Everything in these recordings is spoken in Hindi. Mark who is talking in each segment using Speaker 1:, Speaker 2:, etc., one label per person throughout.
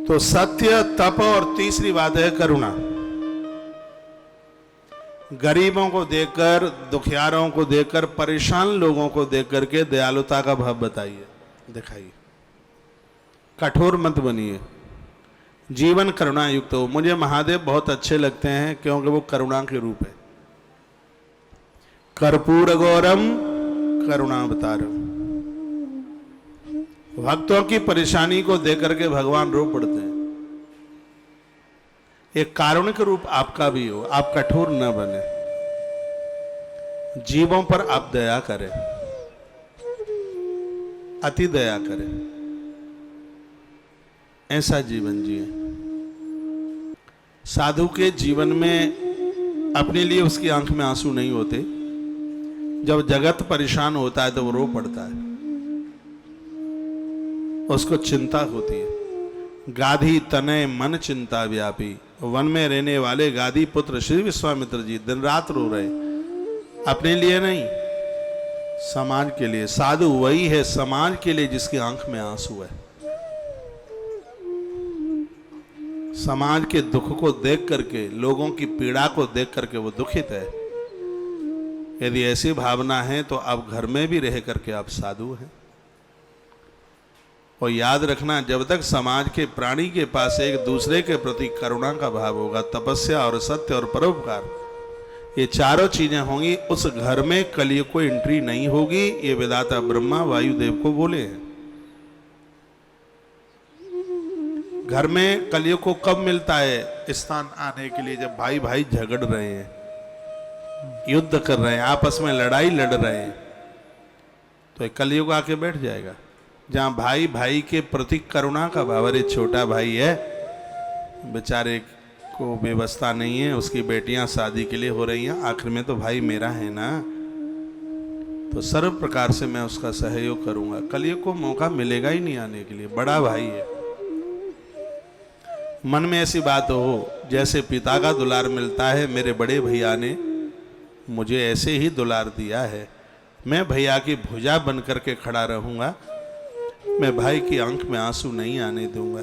Speaker 1: तो सत्य, तप और तीसरी बात है करुणा। गरीबों को देखकर, दुखियारों को देखकर, परेशान लोगों को देख करके दयालुता का भाव बताइए, दिखाइए। कठोर मत बनिए, जीवन करुणा युक्त हो। मुझे महादेव बहुत अच्छे लगते हैं क्योंकि वो करुणा के रूप है। कर्पूर गौरम करुणावतारम। भक्तों की परेशानी को देख करके भगवान रो पड़ते हैं। एक कारुणिक रूप आपका भी हो, आप कठोर न बने, जीवों पर आप दया करें, अति दया करें, ऐसा जीवन जिए। साधु के जीवन में अपने लिए उसकी आंख में आंसू नहीं होते। जब जगत परेशान होता है तो वो रो पड़ता है, उसको चिंता होती है। गाधी तनय मन चिंता व्यापी। वन में रहने वाले गाधी पुत्र श्री विश्वामित्र जी दिन रात रो रहे, अपने लिए नहीं, समाज के लिए। साधु वही है समाज के लिए जिसकी आंख में आंसू है। समाज के दुख को देख करके, लोगों की पीड़ा को देख करके वो दुखित है। यदि ऐसी भावना है तो आप घर में भी रह करके आप साधु हैं। और याद रखना, जब तक समाज के प्राणी के पास एक दूसरे के प्रति करुणा का भाव होगा, तपस्या और सत्य और परोपकार, ये चारों चीजें होंगी, उस घर में कलयुग को एंट्री नहीं होगी। ये वेदाता ब्रह्मा वायुदेव को बोले हैं। घर में कलयुग को कब मिलता है स्थान आने के लिए? जब भाई भाई झगड़ रहे हैं, युद्ध कर रहे हैं, आपस में लड़ाई लड़ रहे हैं, तो कलयुग आके बैठ जाएगा। जहां भाई भाई के प्रति करुणा का भाव, अरे छोटा भाई है, बेचारे को व्यवस्था नहीं है, उसकी बेटियां शादी के लिए हो रही हैं, आखिर में तो भाई मेरा है ना, तो सर्व प्रकार से मैं उसका सहयोग करूंगा। कलयुग को मौका मिलेगा ही नहीं आने के लिए, बड़ा भाई है। मन में ऐसी बात हो, जैसे पिता का दुलार मिलता है, मेरे बड़े भैया ने मुझे ऐसे ही दुलार दिया है। मैं भैया की भुजा बन करके खड़ा रहूंगा, मैं भाई की आंख में आंसू नहीं आने दूंगा,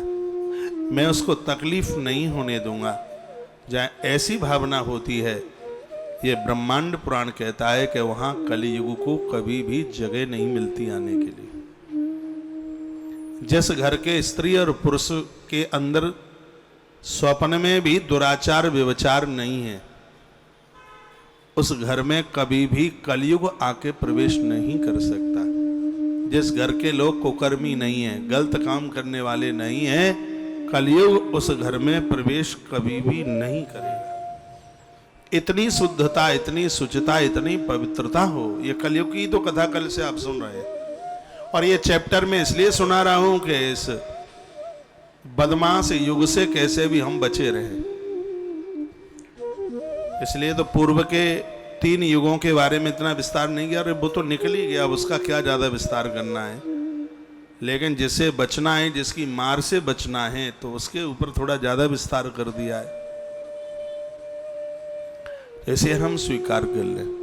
Speaker 1: मैं उसको तकलीफ नहीं होने दूंगा। जहाँ ऐसी भावना होती है, ये ब्रह्मांड पुराण कहता है कि वहां कलियुग को कभी भी जगह नहीं मिलती आने के लिए। जिस घर के स्त्री और पुरुष के अंदर स्वप्न में भी दुराचार व्यभिचार नहीं है, उस घर में कभी भी कलयुग आके प्रवेश नहीं कर सकता। जिस घर के लोग कुकर्मी नहीं है, गलत काम करने वाले नहीं है, कलयुग उस घर में प्रवेश कभी भी नहीं करेगा। इतनी शुद्धता, इतनी शुचिता, इतनी पवित्रता हो, ये कलयुग की तो कथा कल से आप सुन रहे हैं। और ये चैप्टर में इसलिए सुना रहा हूं कि इस बदमाश युग से कैसे भी हम बचे रहे। इसलिए तो पूर्व के 3 युगों के बारे में इतना विस्तार नहीं किया। अरे वो तो निकल ही गया, अब उसका क्या ज्यादा विस्तार करना है। लेकिन जिसे बचना है, जिसकी मार से बचना है, तो उसके ऊपर थोड़ा ज्यादा विस्तार कर दिया है। ऐसे हम स्वीकार कर लें।